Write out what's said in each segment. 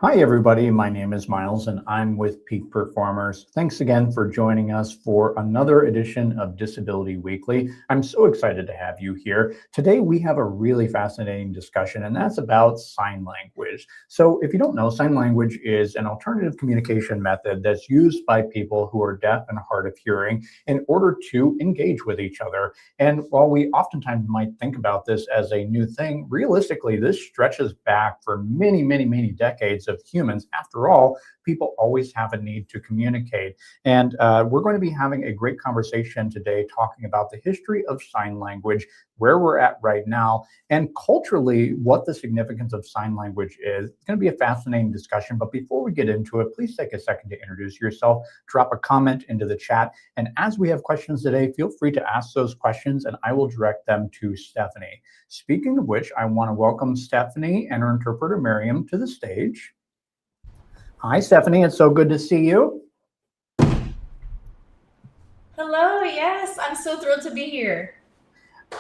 Hi, everybody. My name is Miles, and I'm with Peak Performers. Thanks again for joining us for another edition of Disability Weekly. I'm so excited to have you here. Today, we have a really fascinating discussion, and that's about sign language. So, if you don't know, sign language is an alternative communication method that's used by people who are deaf and hard of hearing in order to engage with each other. And while we oftentimes might think about this as a new thing, realistically, this stretches back for many, many, many decades of humans. After all, people always have a need to communicate. And we're going to be having a great conversation today talking about the history of sign language, where we're at right now, and culturally, what the significance of sign language is. It's going to be a fascinating discussion. But before we get into it, please take a second to introduce yourself, drop a comment into the chat. And as we have questions today, feel free to ask those questions and I will direct them to Stephanie. Speaking of which, I want to welcome Stephanie and her interpreter, Miriam, to the stage. Hi, Stephanie. It's so good to see you. Hello, yes, I'm so thrilled to be here.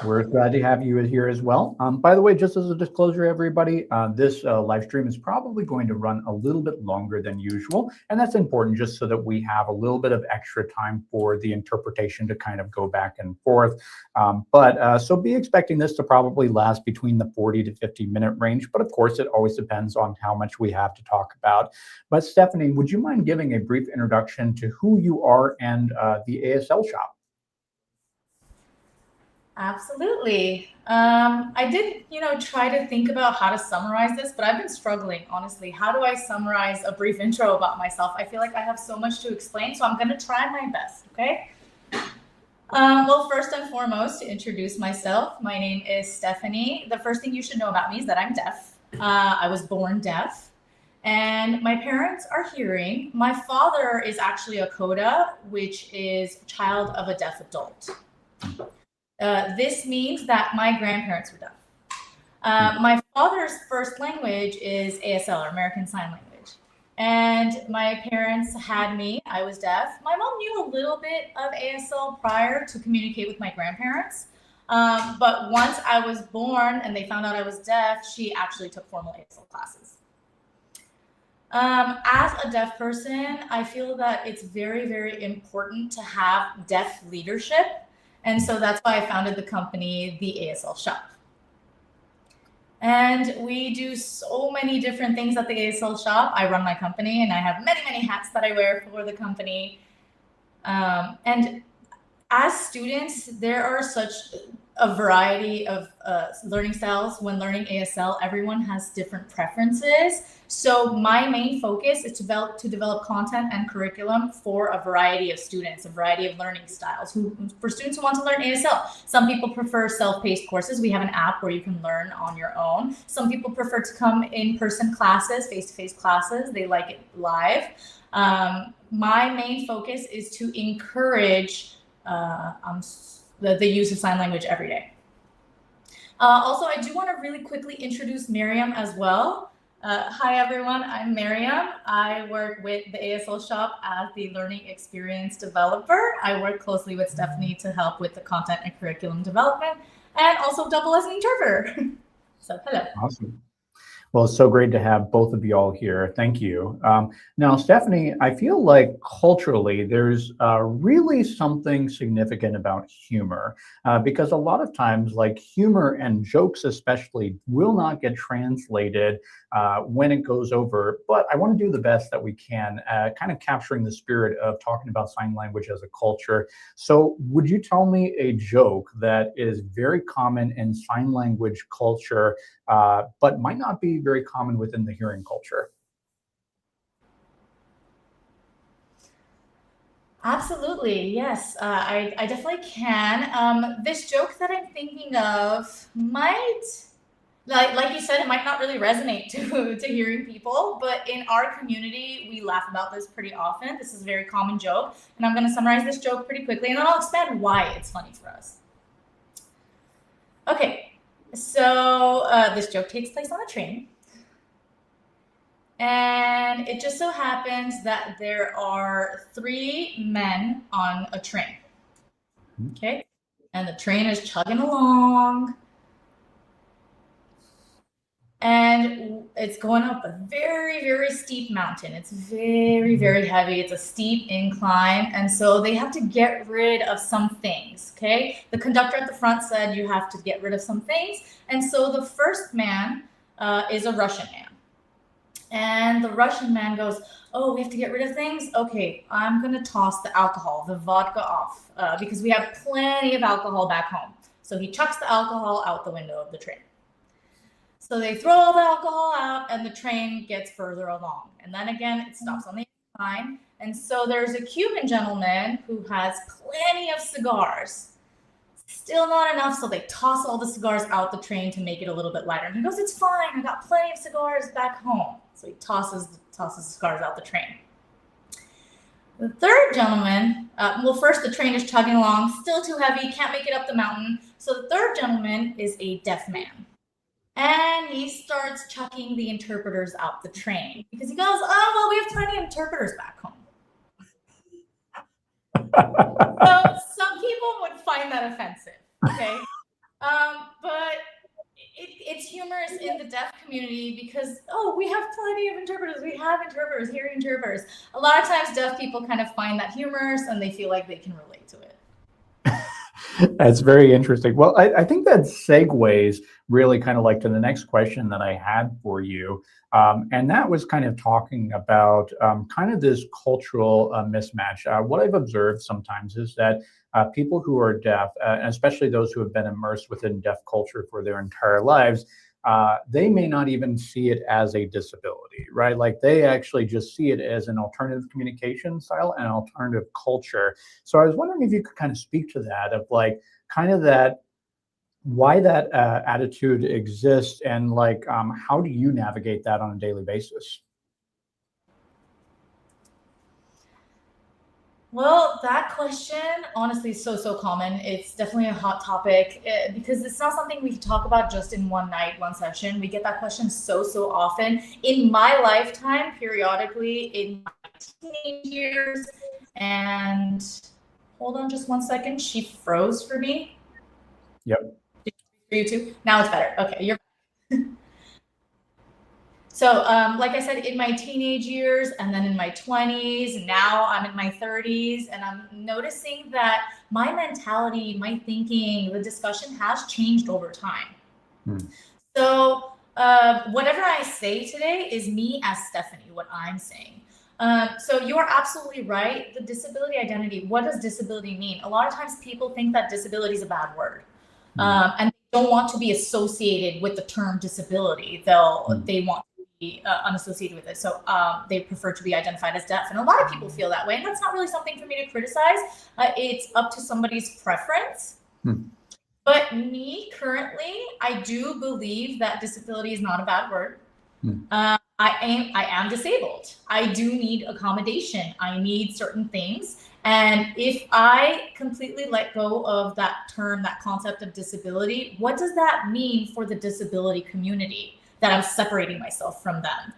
We're glad to have you here as well. By the way, just as a disclosure, everybody, this live stream is probably going to run a little bit longer than usual. And that's important just so that we have a little bit of extra time for the interpretation to kind of go back and forth. So be expecting this to probably last between the 40 to 50-minute range. But of course, it always depends on how much we have to talk about. But Stephanie, would you mind giving a brief introduction to who you are and the ASL shop? Absolutely. I did, try to think about how to summarize this, but I've been struggling, honestly. How do I summarize a brief intro about myself? I feel like I have so much to explain, so I'm going to try my best, okay? Well, first and foremost, to introduce myself, my name is Stephanie. The first thing you should know about me is that I'm deaf. I was born deaf, and my parents are hearing. My father is actually a CODA, which is child of a deaf adult. This means that my grandparents were deaf. My father's first language is ASL, or American Sign Language. And my parents had me, I was deaf. My mom knew a little bit of ASL prior to communicate with my grandparents. But once I was born and they found out I was deaf, she actually took formal ASL classes. As a deaf person, I feel that it's very, very important to have deaf leadership. And so that's why I founded the company, the ASL Shop. And we do so many different things at the ASL Shop. I run my company and I have many, many hats that I wear for the company. And as students, there are such a variety of learning styles. When learning ASL, everyone has different preferences. So my main focus is to develop content and curriculum for a variety of students, a variety of learning styles. For students who want to learn ASL, some people prefer self-paced courses. We have an app where you can learn on your own. Some people prefer to come in-person classes, face-to-face classes. They like it live. My main focus is to encourage the use of sign language every day. Also, I do want to really quickly introduce Miriam as well. Hi, everyone. I'm Miriam. I work with the ASL Shop as the learning experience developer. I work closely with Stephanie to help with the content and curriculum development, and also double as an interpreter. So, hello. Awesome. Well, it's so great to have both of you all here. Thank you. Now, Stephanie, I feel like culturally there's really something significant about humor because a lot of times, like humor and jokes especially, will not get translated when it goes over. But I want to do the best that we can, kind of capturing the spirit of talking about sign language as a culture. So would you tell me a joke that is very common in sign language culture, but might not be very common within the hearing culture? Absolutely, yes. I definitely can. This joke that I'm thinking of might, like you said, it might not really resonate to hearing people, but in our community, we laugh about this pretty often. This is a very common joke, and I'm going to summarize this joke pretty quickly, and then I'll expand why it's funny for us. Okay, so this joke takes place on a train. And it just so happens that there are 3 men on a train. Okay. And the train is chugging along. and it's going up a very, very steep mountain. It's very, very heavy. It's a steep incline. And so they have to get rid of some things. Okay. The conductor at the front said you have to get rid of some things. And so the first man is a Russian man. And the Russian man goes, oh, we have to get rid of things? Okay, I'm going to toss the alcohol, the vodka off, because we have plenty of alcohol back home. So he chucks the alcohol out the window of the train. So they throw all the alcohol out and the train gets further along. And then again, it stops on the line. And so there's a Cuban gentleman who has plenty of cigars. Still not enough, so they toss all the cigars out the train to make it a little bit lighter. And he goes, it's fine, I got plenty of cigars back home. So he tosses the cigars out the train. The third gentleman, well, first the train is chugging along, still too heavy, can't make it up the mountain. So the third gentleman is a deaf man. And he starts chucking the interpreters out the train because he goes, oh, well, we have plenty of interpreters back home. So some people would find that offensive, okay? But it's humorous in the deaf community because, oh, we have plenty of interpreters. We have interpreters, hearing interpreters. A lot of times deaf people kind of find that humorous and they feel like they can relate to it. That's very interesting. Well, I think that segues really kind of like to the next question that I had for you. And that was kind of talking about kind of this cultural mismatch. What I've observed sometimes is that people who are deaf, and especially those who have been immersed within deaf culture for their entire lives, they may not even see it as a disability, right? Like they actually just see it as an alternative communication style and alternative culture. So I was wondering if you could kind of speak to that, of like kind of that, why that attitude exists, and like how do you navigate that on a daily basis? Well, that question, honestly, is so common. It's definitely a hot topic because it's not something we can talk about just in one night, one session. We get that question so often. In my lifetime, periodically, in my teenage years, and hold on just one second. She froze for me. Yep. For you too? Now it's better. Okay, you're So, like I said, in my teenage years and then in my 20s, now I'm in my 30s, and I'm noticing that my mentality, my thinking, the discussion has changed over time. So, whatever I say today is me as Stephanie, what I'm saying. So you are absolutely right. The disability identity, what does disability mean? A lot of times people think that disability is a bad word. And they don't want to be associated with the term disability. They want unassociated with it. So they prefer to be identified as deaf. And a lot of people feel that way. And that's not really something for me to criticize. It's up to somebody's preference. But me currently, I do believe that disability is not a bad word. I am disabled. I do need accommodation. I need certain things. And if I completely let go of that term, that concept of disability, what does that mean for the disability community? That I'm separating myself from them.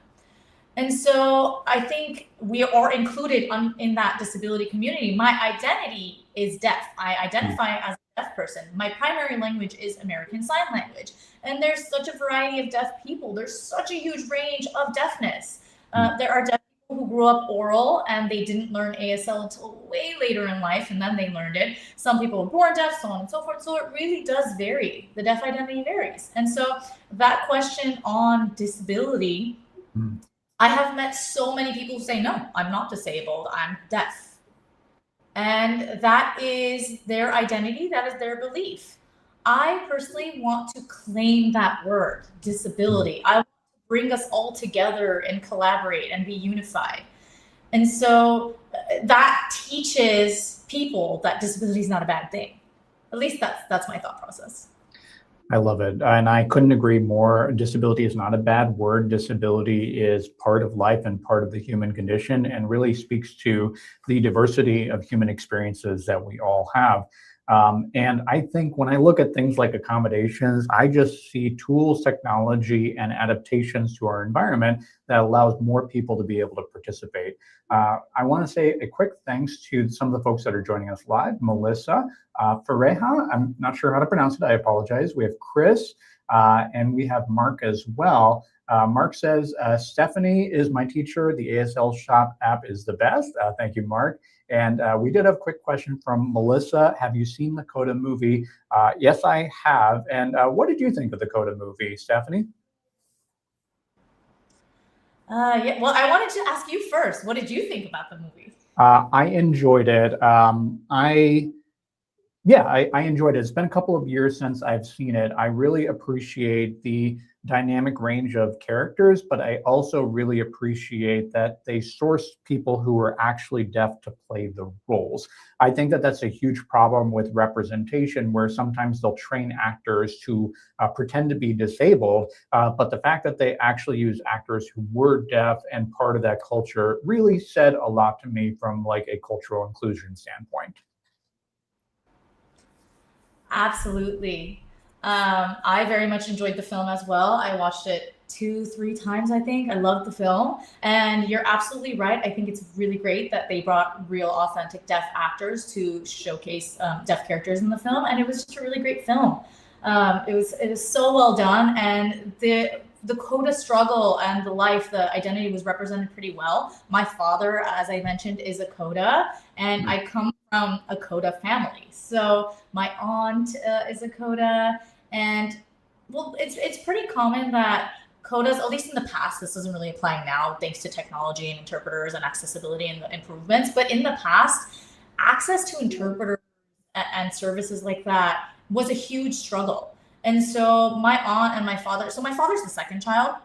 And so I think we are included in that disability community. My identity is deaf. I identify as a deaf person. My primary language is American Sign Language. And there's such a variety of deaf people. There's such a huge range of deafness. There are deaf people who grew up oral and they didn't learn ASL until way later in life, and then they learned it. Some people were born deaf, so on and so forth. So it really does vary. The deaf identity varies. And so that question on disability, I have met so many people who say, no, I'm not disabled, I'm deaf. And that is their identity, that is their belief. I personally want to claim that word, disability. I want to bring us all together and collaborate and be unified. And so that teaches people that disability is not a bad thing. At least that's my thought process. I love it. And I couldn't agree more. Disability is not a bad word. Disability is part of life and part of the human condition, and really speaks to the diversity of human experiences that we all have. And I think when I look at things like accommodations, I just see tools, technology, and adaptations to our environment that allows more people to be able to participate. I want to say a quick thanks to some of the folks that are joining us live. Melissa Ferreja, I'm not sure how to pronounce it, I apologize. We have Chris, And we have Mark as well. Mark says, Stephanie is my teacher. The ASL Shop app is the best. Thank you, Mark. And we did have a quick question from Melissa. Have you seen the Coda movie? Yes, I have. And what did you think of the Coda movie, Stephanie? Yeah, well, I wanted to ask you first. What did you think about the movie? I enjoyed it. I enjoyed it. It's been a couple of years since I've seen it. I really appreciate the dynamic range of characters, but I also really appreciate that they sourced people who were actually deaf to play the roles. I think that that's a huge problem with representation, where sometimes they'll train actors to pretend to be disabled, but the fact that they actually use actors who were deaf and part of that culture really said a lot to me from like a cultural inclusion standpoint. Absolutely. I very much enjoyed the film as well. I watched it 2, 3 times, I think. I loved the film. And you're absolutely right. I think it's really great that they brought real, authentic deaf actors to showcase deaf characters in the film. And it was just a really great film. It was so well done. And the Coda struggle and the life, the identity was represented pretty well. My father, as I mentioned, is a Coda, and I come from a Coda family. So my aunt is a Coda, and well, it's pretty common that Codas, at least in the past, this doesn't really apply now, thanks to technology and interpreters and accessibility and the improvements. But in the past, access to interpreters and services like that was a huge struggle. And so my aunt and my father, so my father's the second child.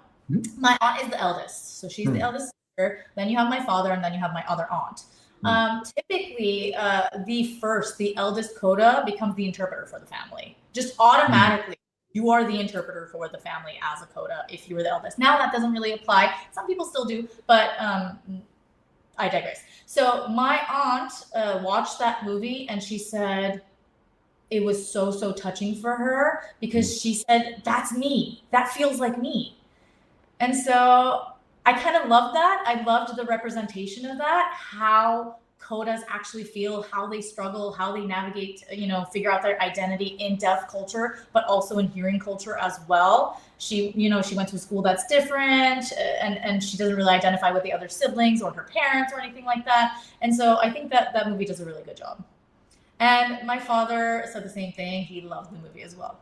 My aunt is the eldest. So she's the eldest sister. Then you have my father, and then you have my other aunt. Typically, the eldest Coda becomes the interpreter for the family. Just automatically, you are the interpreter for the family as a Coda if you were the eldest. Now that doesn't really apply. Some people still do, but I digress. So my aunt watched that movie, and she said it was so touching for her, because she said, that's me. That feels like me. And so I kind of loved that. I loved the representation of that, how Codas actually feel, how they struggle, how they navigate, figure out their identity in deaf culture, but also in hearing culture as well. She went to a school that's different, and she doesn't really identify with the other siblings or her parents or anything like that. And so I think that movie does a really good job. And my father said the same thing. He loved the movie as well.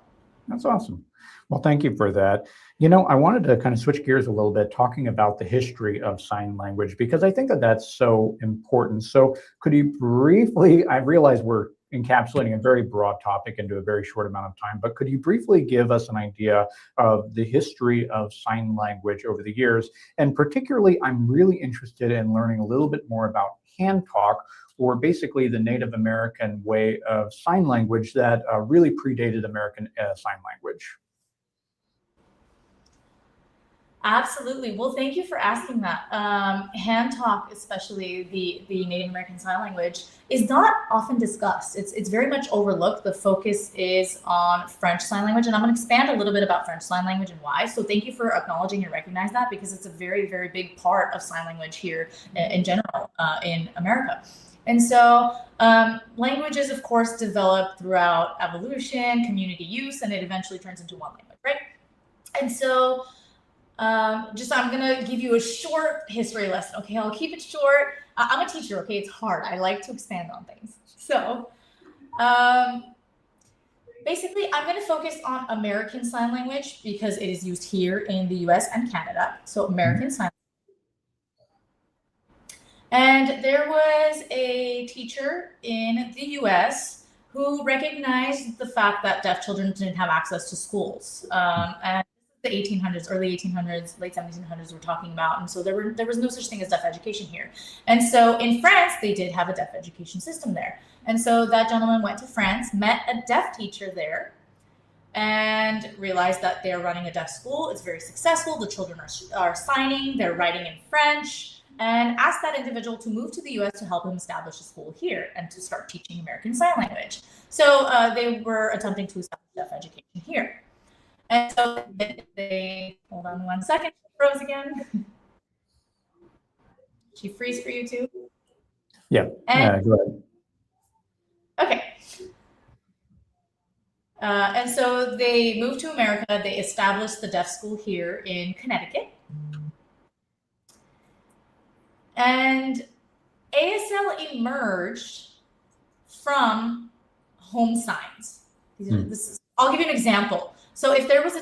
That's awesome. Well, thank you for that. I wanted to kind of switch gears a little bit, talking about the history of sign language, because I think that that's so important. So could you briefly, I realize we're encapsulating a very broad topic into a very short amount of time, but could you briefly give us an idea of the history of sign language over the years? And particularly, I'm really interested in learning a little bit more about hand talk, or basically the Native American way of sign language that really predated American Sign Language. Absolutely. Well, thank you for asking that. Hand talk, especially the Native American Sign Language, is not often discussed. It's very much overlooked. The focus is on French Sign Language, and I'm going to expand a little bit about French Sign Language and why. So thank you for acknowledging and recognize that, because it's a very, very big part of sign language here in general in America. And so languages, of course, develop throughout evolution, community use, and it eventually turns into one language, right? And so I'm going to give you a short history lesson. Okay, I'll keep it short. I'm a teacher, okay? It's hard. I like to expand on things. So basically, I'm going to focus on American Sign Language because it is used here in the US and Canada. So American Sign Language. And there was a teacher in the US who recognized the fact that deaf children didn't have access to schools. And the 1800s, early 1800s, late 1700s we're talking about. And so there was no such thing as deaf education here. And so in France, they did have a deaf education system there. And so that gentleman went to France, met a deaf teacher there, and realized that they're running a deaf school. It's very successful. The children are signing, they're writing in French, and asked that individual to move to the US to help him establish a school here and to start teaching American Sign Language. So they were attempting to establish deaf education here. And so they, hold on 1 second, she froze again. She freeze for you too? Yeah, go ahead. Okay. And so they moved to America. They established the deaf school here in Connecticut. And ASL emerged from home signs. I'll give you an example. So if there was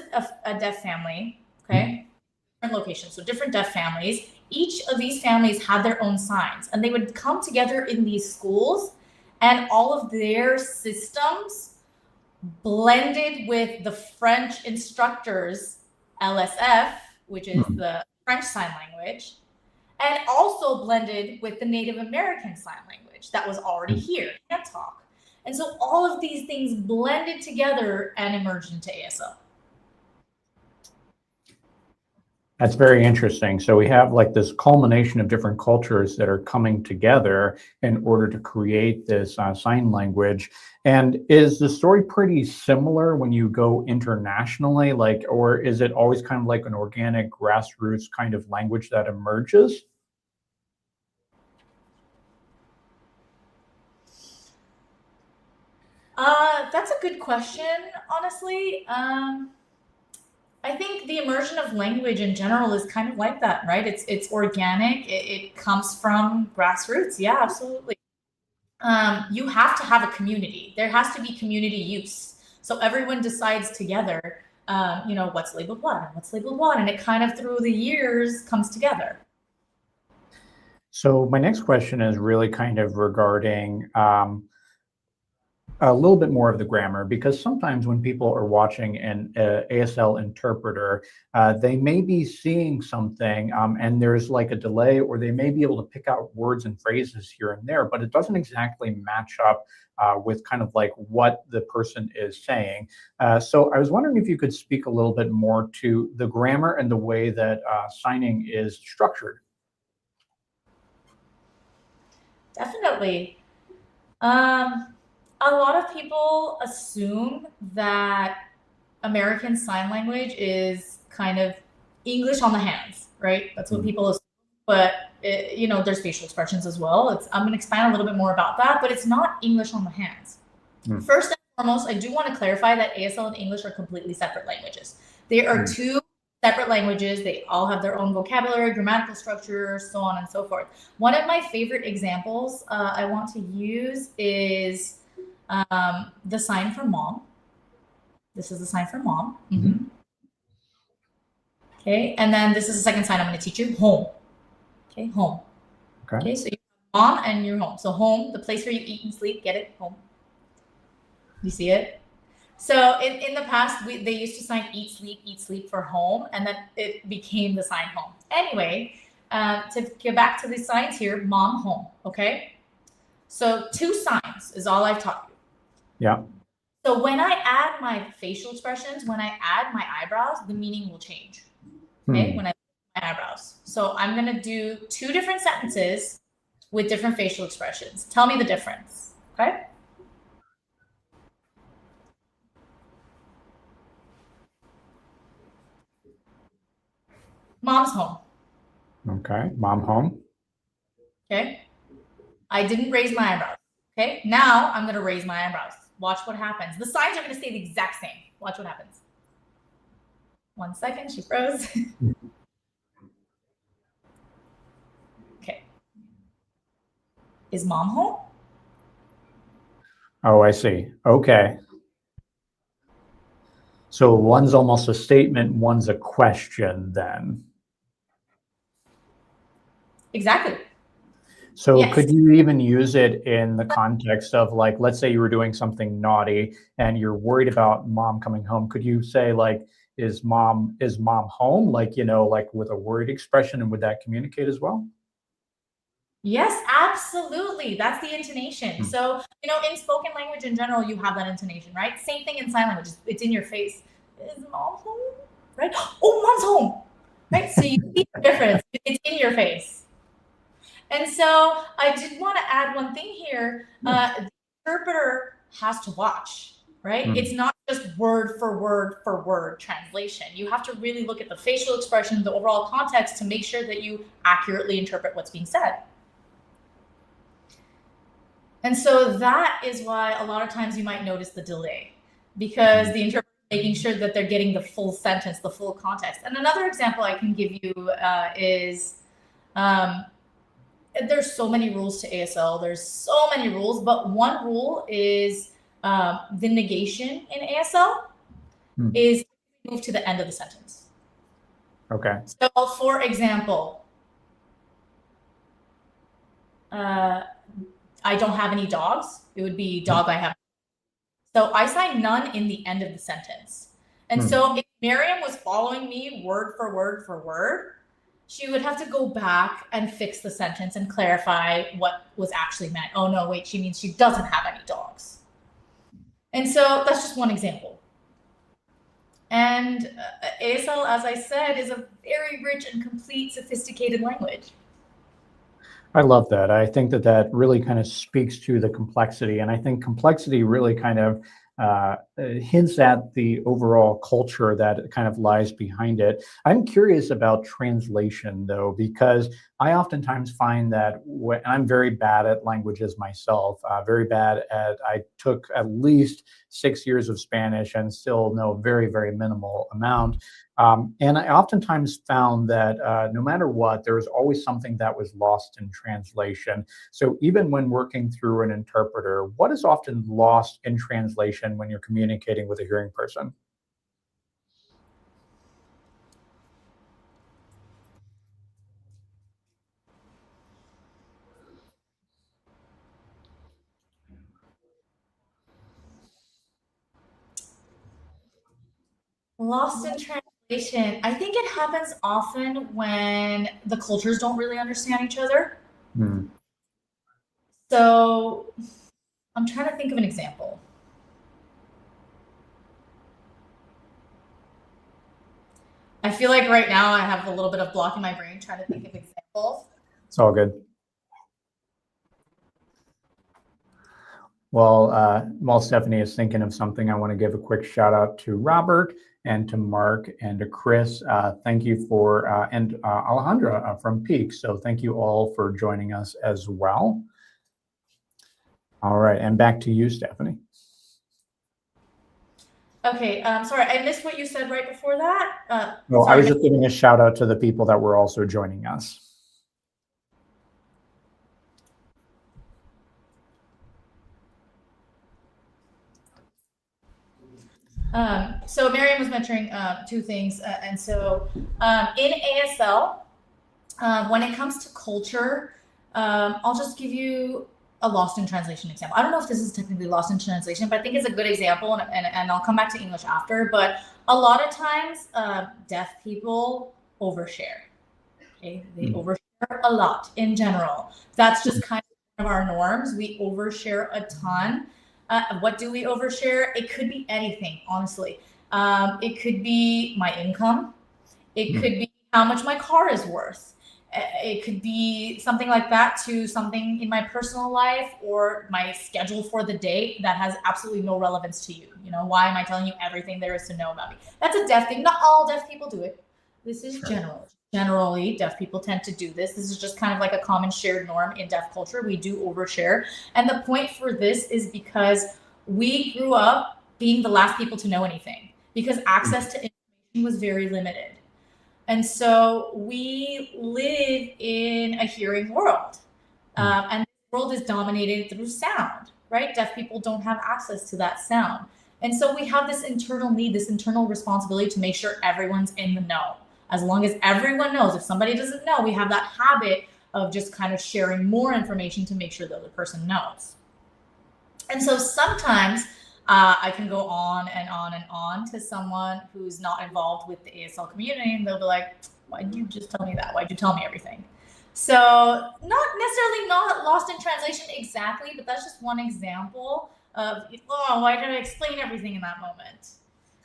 a deaf family, okay, different locations, so different deaf families, each of these families had their own signs, and they would come together in these schools, and all of their systems blended with the French instructors, LSF, which is the French Sign Language, and also blended with the Native American Sign Language that was already here, Can't Talk. And so all of these things blended together and emerged into ASL. That's very interesting. So we have like this culmination of different cultures that are coming together in order to create this sign language. And is the story pretty similar when you go internationally, like, or is it always kind of like an organic grassroots kind of language that emerges? That's a good question, honestly. I think the immersion of language in general is kind of like that, right? It's organic. It comes from grassroots. Yeah, absolutely. You have to have a community. There has to be community use. So everyone decides together, what's labeled what and what's labeled what, and it kind of through the years comes together. So my next question is really kind of regarding a little bit more of the grammar, because sometimes when people are watching an ASL interpreter, they may be seeing something and there's like a delay, or they may be able to pick out words and phrases here and there, but it doesn't exactly match up with kind of like what the person is saying. So I was wondering if you could speak a little bit more to the grammar and the way that signing is structured. Definitely. A lot of people assume that American Sign Language is kind of English on the hands, right? That's what people assume. But there's facial expressions as well. I'm going to expand a little bit more about that, but it's not English on the hands. First and foremost, I do want to clarify that ASL and English are completely separate languages. They are two separate languages. They all have their own vocabulary, grammatical structure, so on and so forth. One of my favorite examples I want to use is the sign for mom. This is the sign for mom. Okay, and then this is the second sign I'm going to teach you, home. Okay, home. Okay, so you have mom and your home. So home, the place where you eat and sleep, get it? Home. You see it? So in the past, they used to sign eat, sleep for home, and then it became the sign home. Anyway, to get back to the signs here, mom, home, okay? So 2 signs is all I've taught you. Yeah. So when I add my facial expressions, when I add my eyebrows, the meaning will change. Okay, when I add my eyebrows. So I'm going to do 2 different sentences with different facial expressions. Tell me the difference, okay? Mom's home. Okay, mom home. Okay. I didn't raise my eyebrows. Okay, now I'm going to raise my eyebrows. Watch what happens. The signs are going to stay the exact same. Watch what happens. 1 second, she froze. Okay. Is mom home? Oh, I see. Okay. So one's almost a statement, one's a question then. Exactly. So Yes. could you even use it in the context of, like, let's say you were doing something naughty and you're worried about mom coming home. Could you say, like, is mom home? Like, like with a worried expression, and would that communicate as well? Yes, absolutely. That's the intonation. So, in spoken language in general, you have that intonation, right? Same thing in sign language. It's in your face. Is mom home? Right? Oh, mom's home. Right? So you see the difference. It's in your face. And so I did want to add one thing here. The interpreter has to watch, right? It's not just word for word translation. You have to really look at the facial expression, the overall context, to make sure that you accurately interpret what's being said. And so that is why a lot of times you might notice the delay. because the interpreter is making sure that they're getting the full sentence, the full context. And another example I can give you is there's so many rules to ASL. There's so many rules, but one rule is the negation in ASL is moved to the end of the sentence. Okay. So, for example, I don't have any dogs. It would be dog I have. So I sign none in the end of the sentence. And so if Miriam was following me word for word for word, she would have to go back and fix the sentence and clarify what was actually meant. Oh, no, wait, she means she doesn't have any dogs. And so that's just one example. And ASL, as I said, is a very rich and complete, sophisticated language. I love that. I think that that really kind of speaks to the complexity. And I think complexity really kind of hints at the overall culture that kind of lies behind it. I'm curious about translation, though, because I oftentimes find that when I'm very bad at languages myself, very bad at, I took at least 6 years of Spanish and still know a very, very minimal amount. And I oftentimes found that no matter what, there was always something that was lost in translation. So even when working through an interpreter, what is often lost in translation when you're communicating with a hearing person? Lost in translation. I think it happens often when the cultures don't really understand each other. So I'm trying to think of an example. I feel like right now I have a little bit of block in my brain trying to think of examples. It's all good. Well, while Stephanie is thinking of something, I want to give a quick shout out to Robert and to Mark and to Chris. Thank you for, and Alejandra from Peak. So thank you all for joining us as well. All right, and back to you, Stephanie. Okay, sorry, I missed what you said right before that. Well, I was just giving a shout out to the people that were also joining us. So Miriam was mentioning two things. And so in ASL, when it comes to culture, I'll just give you a lost in translation example. I don't know if this is technically lost in translation, but I think it's a good example, and I'll come back to English after. But a lot of times, deaf people overshare. Okay, they overshare a lot in general. That's just kind of one of our norms. We overshare a ton. What do we overshare? It could be anything, honestly. It could be my income. It could be how much my car is worth. It could be something like that, to something in my personal life or my schedule for the day that has absolutely no relevance to you. You know, why am I telling you everything there is to know about me? That's a deaf thing. Not all deaf people do it. This is general. Generally, deaf people tend to do this. This is just kind of like a common shared norm in deaf culture. We do overshare. And the point for this is because we grew up being the last people to know anything, because access to information was very limited. And so we live in a hearing world, and the world is dominated through sound, right? Deaf people don't have access to that sound. And so we have this internal need, this internal responsibility to make sure everyone's in the know. As long as everyone knows, if somebody doesn't know, we have that habit of just kind of sharing more information to make sure the other person knows. And so sometimes I can go on and on and on to someone who's not involved with the ASL community, and they'll be like, why'd you just tell me that? Why'd you tell me everything? So not necessarily not lost in translation exactly, but that's just one example of, oh, why did I explain everything in that moment?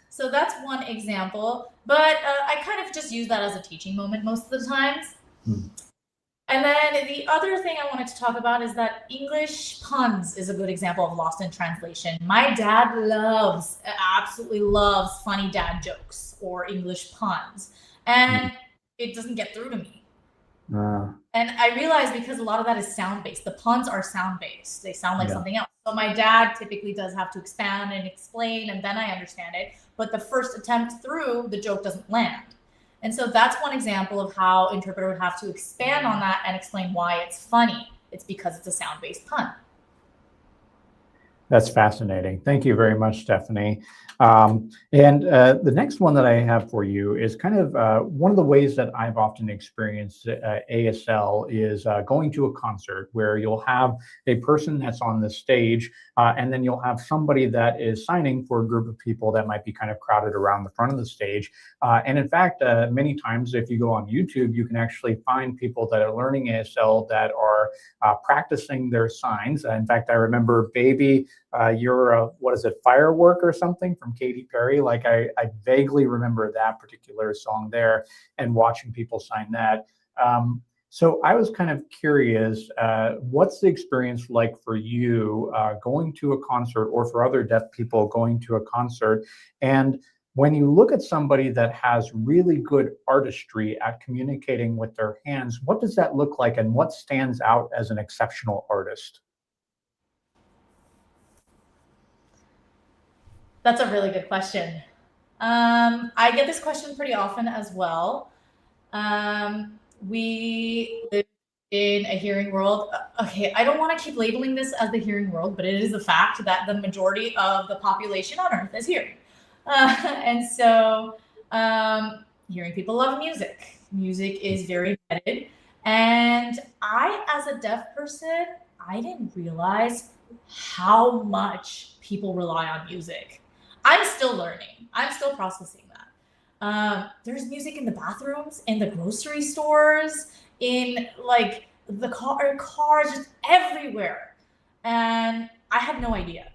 So that's one example, but I kind of just use that as a teaching moment most of the times. And then the other thing I wanted to talk about is that English puns is a good example of lost in translation. My dad absolutely loves funny dad jokes or English puns, and it doesn't get through to me. And I realized because a lot of that is sound-based. The puns are sound-based. They sound like Yeah. something else. So my dad typically does have to expand and explain, and then I understand it. But the first attempt through, the joke doesn't land. And so that's one example of how interpreter would have to expand on that and explain why it's funny. It's because it's a sound-based pun. That's fascinating. Thank you very much, Stephanie. The next one that I have for you is kind of one of the ways that I've often experienced ASL is going to a concert where you'll have a person that's on the stage, and then you'll have somebody that is signing for a group of people that might be kind of crowded around the front of the stage. And in fact, many times if you go on YouTube, you can actually find people that are learning ASL that are practicing their signs. In fact, I remember Baby, you're what is it, Firework or something from Katy Perry. Like I vaguely remember that particular song there and watching people sign that. So I was kind of curious, what's the experience like for you going to a concert, or for other deaf people going to a concert? And when you look at somebody that has really good artistry at communicating with their hands, what does that look like, and what stands out as an exceptional artist? That's a really good question. I get this question pretty often as well. We live in a hearing world. Okay, I don't want to keep labeling this as the hearing world, but it is a fact that the majority of the population on Earth is hearing. And so hearing people love music. Music is very vetted. And I, as a deaf person, I didn't realize how much people rely on music. I'm still learning. I'm still processing that. There's music in the bathrooms, in the grocery stores, in like the cars, just everywhere. And I had no idea.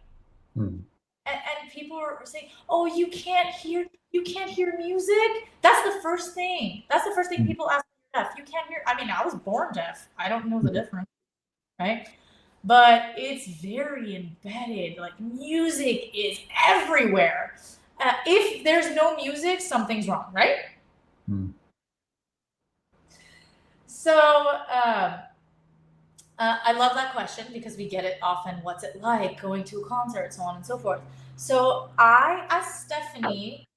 And people are saying, "Oh, you can't hear music." That's the first thing. That's the first thing people ask me deaf. You can't hear. I mean, I was born deaf. I don't know the difference, right? But it's very embedded. Like music is everywhere. If there's no music, something's wrong, right? So I love that question because we get it often. What's it like going to a concert, so on and so forth. So I, as Stephanie,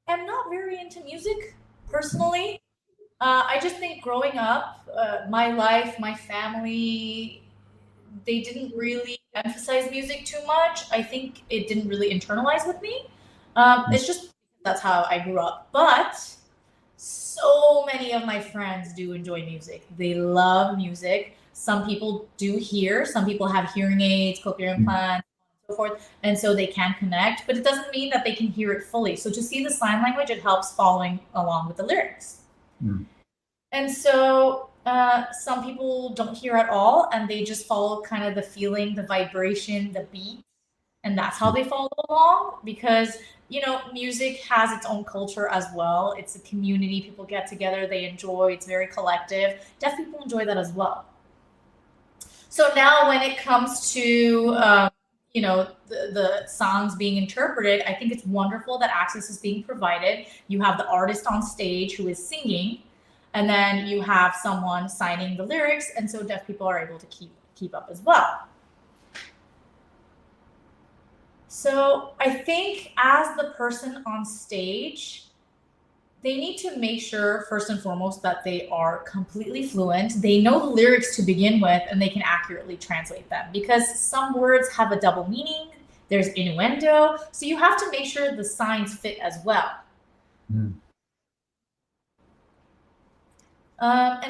am not very into music personally. I just think growing up, my life, my family, they didn't really emphasize music too much. I think it didn't really internalize with me. It's just that's how I grew up. But so many of my friends do enjoy music. They love music. Some people do hear. Some people have hearing aids, cochlear implants, and so forth, and so they can connect. But it doesn't mean that they can hear it fully. So to see the sign language, it helps following along with the lyrics. And so some people don't hear at all, and they just follow kind of the feeling, the vibration, the beat, and that's how they follow along. Because music has its own culture as well. It's a community. People get together, they enjoy. It's very collective. Deaf people enjoy that as well. So now, when it comes to the songs being interpreted, I think it's wonderful that access is being provided. You have the artist on stage who is singing, and then you have someone signing the lyrics, and so deaf people are able to keep up as well. So I think as the person on stage, they need to make sure, first and foremost, that they are completely fluent. They know the lyrics to begin with, and they can accurately translate them, because some words have a double meaning. There's innuendo. So you have to make sure the signs fit as well. And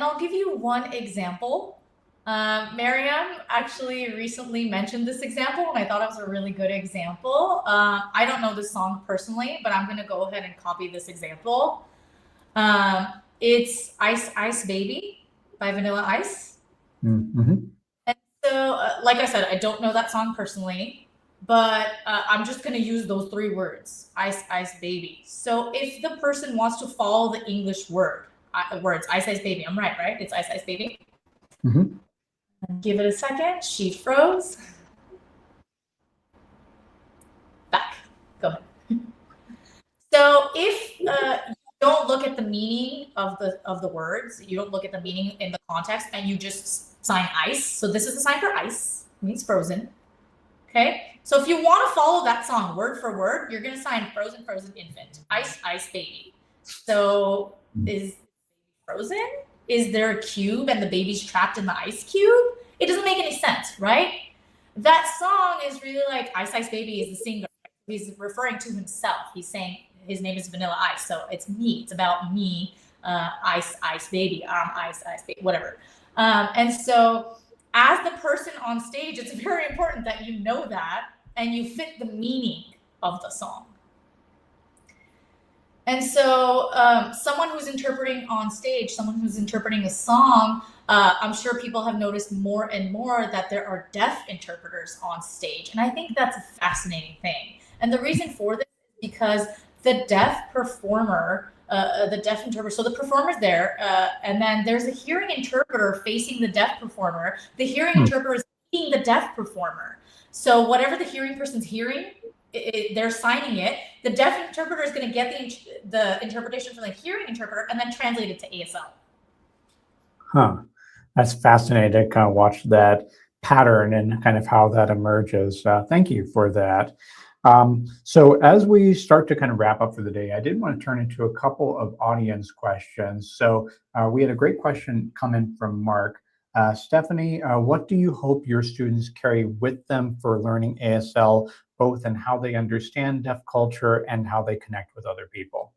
I'll give you one example. Miriam actually recently mentioned this example, and I thought it was a really good example. I don't know this song personally, but I'm going to go ahead and copy this example. It's Ice Ice Baby by Vanilla Ice. And so, like I said, I don't know that song personally, but I'm just going to use those three words, Ice Ice Baby. So if the person wants to follow the English words, Ice Ice Baby, I'm right? It's Ice Ice Baby. Give it a second. She froze. Back. Go ahead. So if you don't look at the meaning of the words. You don't look at the meaning in the context, and you just sign ice. So this is the sign for ice. It means frozen. Okay. So if you want to follow that song word for word, you're going to sign frozen, frozen infant, ice, ice baby. So is frozen? Is there a cube and the baby's trapped in the ice cube? It doesn't make any sense, right? That song is really like Ice Ice Baby is the singer. He's referring to himself. He's saying his name is Vanilla Ice. So it's me. It's about me, Ice Ice Baby, Ice Ice Baby, whatever. And so as the person on stage, it's very important that you know that and you fit the meaning of the song. And so someone who's interpreting on stage, someone who's interpreting a song, I'm sure people have noticed more and more that there are deaf interpreters on stage. And I think that's a fascinating thing. And the reason for this is because the deaf performer, the deaf interpreter, so the performer's there, and then there's a hearing interpreter facing the deaf performer. The hearing interpreter is seeing the deaf performer. So whatever the hearing person's hearing, they're signing it. The deaf interpreter is going to get the interpretation from the hearing interpreter and then translate it to ASL. Huh. That's fascinating to kind of watch that pattern and kind of how that emerges. Thank you for that. So as we start to kind of wrap up for the day, I did want to turn into a couple of audience questions. So we had a great question come in from Mark. Stephanie, what do you hope your students carry with them for learning ASL, both in how they understand deaf culture and how they connect with other people?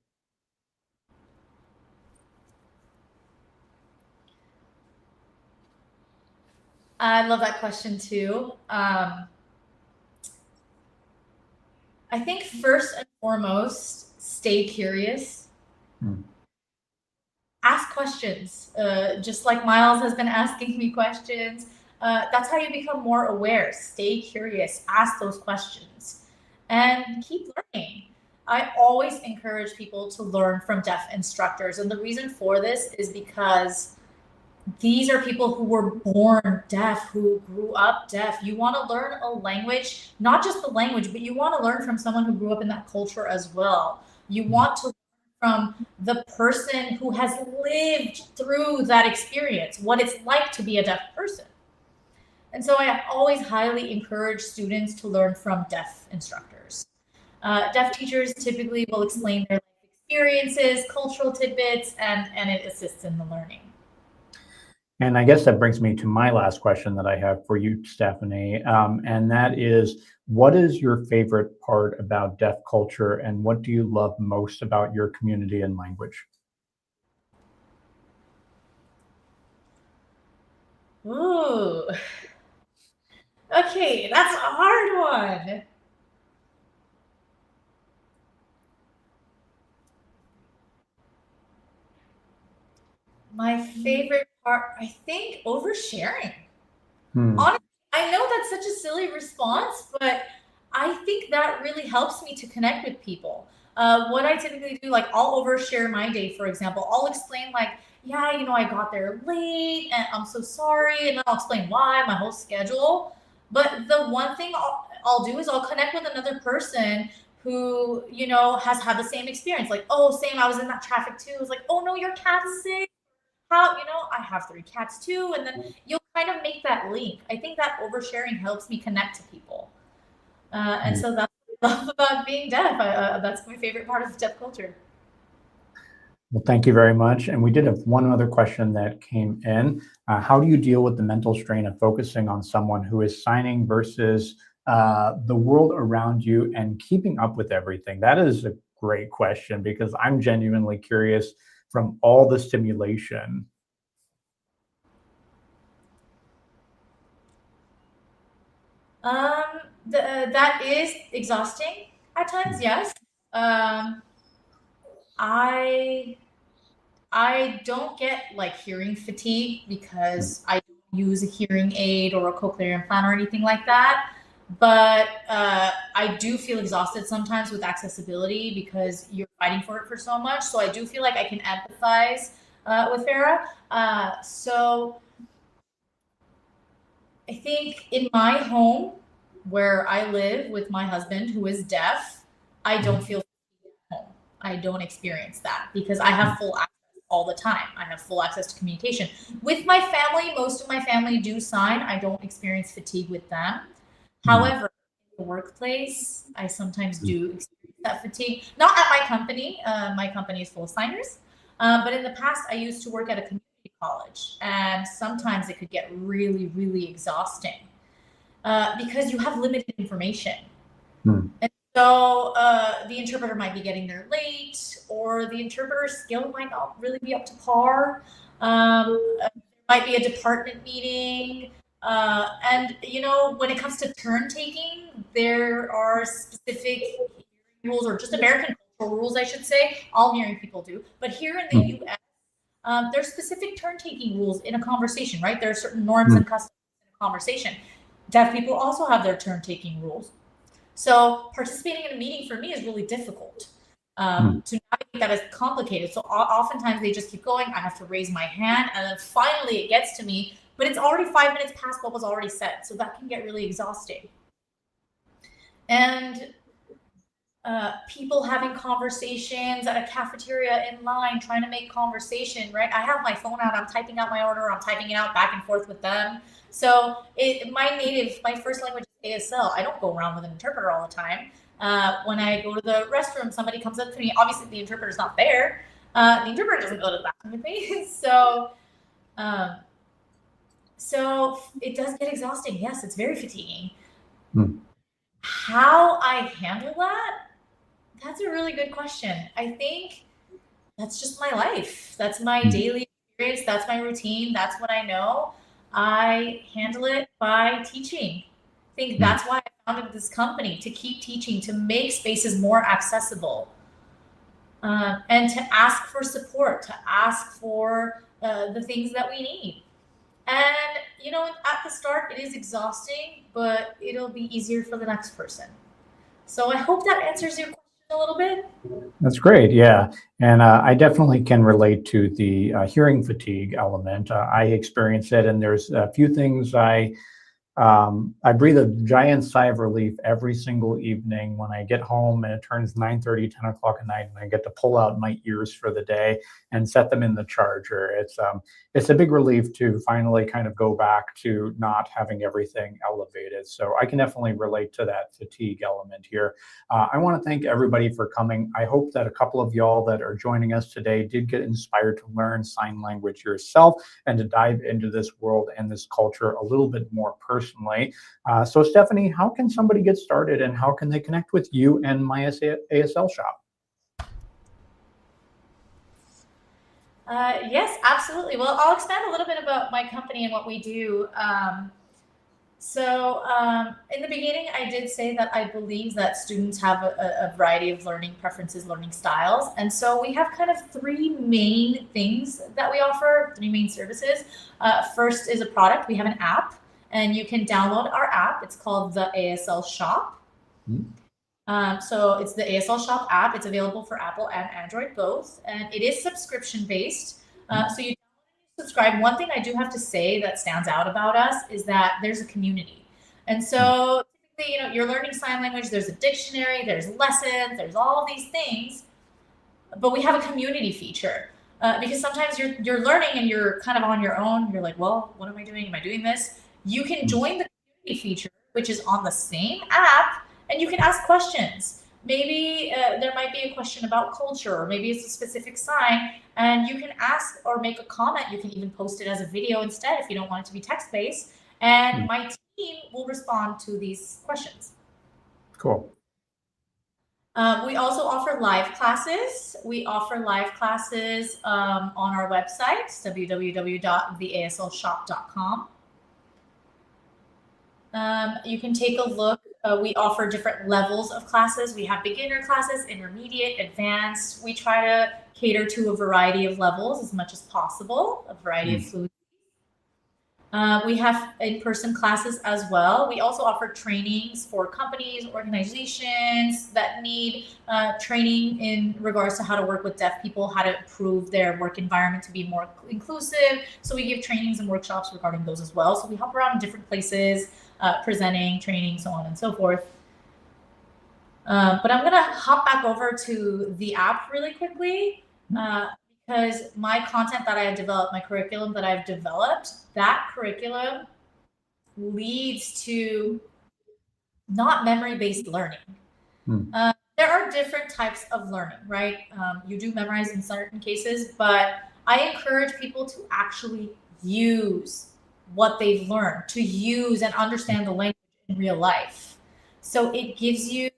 I love that question too. I think first and foremost, stay curious. Ask questions, just like Miles has been asking me questions. That's how you become more aware. Stay curious, ask those questions, and keep learning. I always encourage people to learn from deaf instructors. And the reason for this is because these are people who were born deaf, who grew up deaf. You want to learn a language, not just the language, but you want to learn from someone who grew up in that culture as well. You want to learn from the person who has lived through that experience, what it's like to be a deaf person. And so I always highly encourage students to learn from deaf instructors. Deaf teachers typically will explain their life experiences, cultural tidbits, and it assists in the learning. And I guess that brings me to my last question that I have for you, Stephanie, and that is, what is your favorite part about deaf culture, and what do you love most about your community and language? Ooh. Okay, that's a hard one. My favorite part, I think, oversharing. Honestly, I know that's such a silly response, but I think that really helps me to connect with people. What I typically do, like I'll overshare my day, for example. I'll explain like, yeah, you know, I got there late and I'm so sorry. And then I'll explain why, my whole schedule. But the one thing I'll do is I'll connect with another person who, you know, has had the same experience. Like, oh, same, I was in that traffic too. It was like, oh no, your cat's sick. How, you know, I have 3 cats too. And then you'll kind of make that link. I think that oversharing helps me connect to people. And so that's what I love about being deaf. That's my favorite part of deaf culture. Well, thank you very much. And we did have one other question that came in. How do you deal with the mental strain of focusing on someone who is signing versus the world around you and keeping up with everything? That is a great question because I'm genuinely curious from all the stimulation. That is exhausting at times, yes. I don't get like hearing fatigue because I don't use a hearing aid or a cochlear implant or anything like that. But I do feel exhausted sometimes with accessibility because you're fighting for it for so much. So I do feel like I can empathize with Farah. So I think in my home where I live with my husband who is deaf, I don't feel at home. I don't experience that because I have full access all the time. I have full access to communication. With my family, most of my family do sign. I don't experience fatigue with them. However, in the workplace, I sometimes do experience that fatigue. Not at my company. My company is full of signers. But in the past, I used to work at a community college, and sometimes it could get really, really exhausting because you have limited information. And so the interpreter might be getting there late, or the interpreter's skill might not really be up to par. There might be a department meeting. And, you know, when it comes to turn taking, there are specific rules, or just American cultural rules, I should say. All hearing people do. But here in the US, there's specific turn taking rules in a conversation, right? There are certain norms and customs in a conversation. Deaf people also have their turn taking rules. So participating in a meeting for me is really difficult. To navigate that is complicated. So oftentimes they just keep going. I have to raise my hand, and then finally it gets to me, but it's already 5 minutes past what was already said. So that can get really exhausting. And people having conversations at a cafeteria in line, trying to make conversation, right? I have my phone out, I'm typing out my order, I'm typing it out back and forth with them. So my first language is ASL. I don't go around with an interpreter all the time. When I go to the restroom, somebody comes up to me. Obviously, the interpreter's not there. The interpreter doesn't go to the bathroom with me. So it does get exhausting. Yes, it's very fatiguing. How I handle that? That's a really good question. I think that's just my life. That's my daily experience. That's my routine. That's what I know. I handle it by teaching. I think that's why I founded this company, to keep teaching, to make spaces more accessible, and to ask for support, to ask for the things that we need. And, you know, at the start, it is exhausting, but it'll be easier for the next person. So I hope that answers your question a little bit. That's great. Yeah. And I definitely can relate to the hearing fatigue element. I experience it, and there's a few things I breathe a giant sigh of relief every single evening when I get home and it turns 9:30, 10 o'clock at night, and I get to pull out my ears for the day and set them in the charger. It's a big relief to finally kind of go back to not having everything elevated. So I can definitely relate to that fatigue element here. I want to thank everybody for coming. I hope that a couple of y'all that are joining us today did get inspired to learn sign language yourself and to dive into this world and this culture a little bit more personally. So Stephanie, how can somebody get started, and how can they connect with you and my ASL shop? Yes, absolutely. Well, I'll expand a little bit about my company and what we do. In the beginning, I did say that I believe that students have a variety of learning preferences, learning styles. And so we have kind of three main things that we offer, three main services. First is a product. We have an app, and you can download our app. It's called the ASL Shop. So it's the ASL Shop app. It's available for Apple and Android both, and it is subscription based. So you subscribe. One thing I do have to say that stands out about us is that there's a community. And so typically, you know, you're learning sign language, there's a dictionary, there's lessons, there's all these things, but we have a community feature. Because sometimes you're learning and you're kind of on your own. You're like, well, what am I doing? Am I doing this? You can join the community feature, which is on the same app, and you can ask questions. Maybe there might be a question about culture, or maybe it's a specific sign, and you can ask or make a comment. You can even post it as a video instead if you don't want it to be text-based, and my team will respond to these questions. Cool. We also offer live classes. We offer live classes on our website, www.theaslshop.com. You can take a look. We offer different levels of classes. We have beginner classes, intermediate, advanced. We try to cater to a variety of levels as much as possible, a variety of fluency. We have in-person classes as well. We also offer trainings for companies, organizations that need training in regards to how to work with deaf people, how to improve their work environment to be more inclusive. So we give trainings and workshops regarding those as well. So we hop around in different places, presenting, training, so on and so forth. But I'm gonna hop back over to the app really quickly because my content that I have developed, my curriculum that I've developed, that curriculum leads to not memory-based learning. There are different types of learning, right? You do memorize in certain cases, but I encourage people to actually use what they've learned, to use and understand the language in real life. So it gives you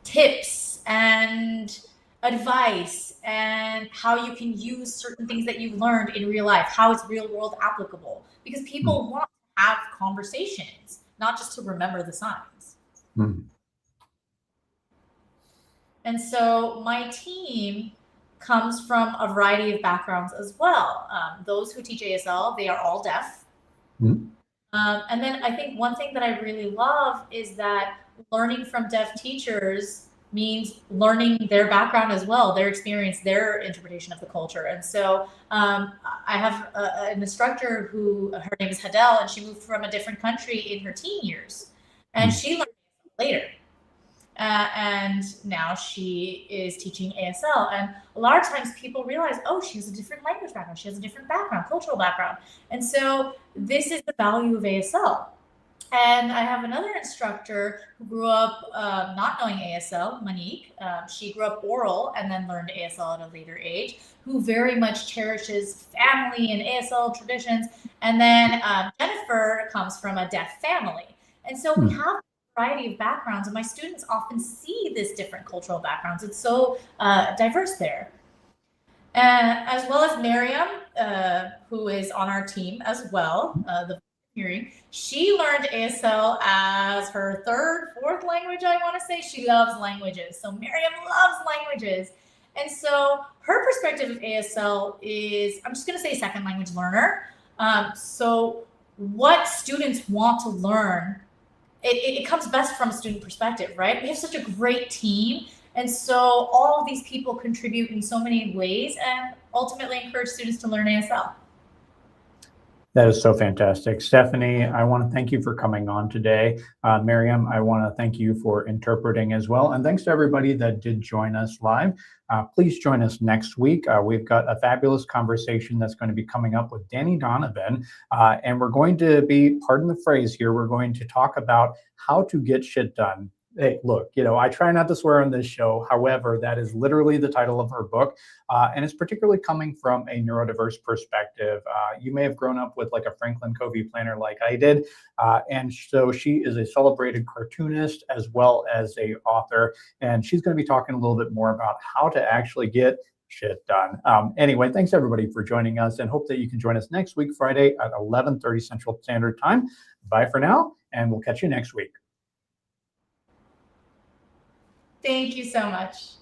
tips and advice and how you can use certain things that you've learned in real life, how it's real world applicable, because people want to have conversations, not just to remember the signs. And so my team comes from a variety of backgrounds as well. Those who teach ASL, they are all deaf. And then I think one thing that I really love is that learning from deaf teachers means learning their background as well, their experience, their interpretation of the culture. And so I have an instructor who, her name is Hadel, and she moved from a different country in her teen years. And she learned later. And now she is teaching ASL. And a lot of times people realize, oh, she has a different language background. She has a different background, cultural background. And so this is the value of ASL. And I have another instructor who grew up not knowing ASL, Monique. She grew up oral and then learned ASL at a later age, who very much cherishes family and ASL traditions. And then Jennifer comes from a deaf family. And so we have variety of backgrounds, and my students often see this different cultural backgrounds. It's so diverse there. As well as Miriam, who is on our team as well, the hearing. She learned ASL as her third, fourth language, I want to say. She loves languages. So Miriam loves languages. And so her perspective of ASL is, I'm just going to say second language learner. So what students want to learn, it comes best from a student perspective, right? We have such a great team. And so all of these people contribute in so many ways and ultimately encourage students to learn ASL. That is so fantastic. Stephanie, I want to thank you for coming on today. Miriam, I want to thank you for interpreting as well. And thanks to everybody that did join us live. Please join us next week. We've got a fabulous conversation that's going to be coming up with Danny Donovan. And we're going to be, pardon the phrase here, we're going to talk about how to get shit done. Hey, look, I try not to swear on this show. However, that is literally the title of her book. And it's particularly coming from a neurodiverse perspective. You may have grown up with like a Franklin Covey planner like I did. And so she is a celebrated cartoonist as well as a author. And she's going to be talking a little bit more about how to actually get shit done. Anyway, thanks everybody for joining us, and hope that you can join us next week, Friday at 11:30 Central Standard Time. Bye for now, and we'll catch you next week. Thank you so much.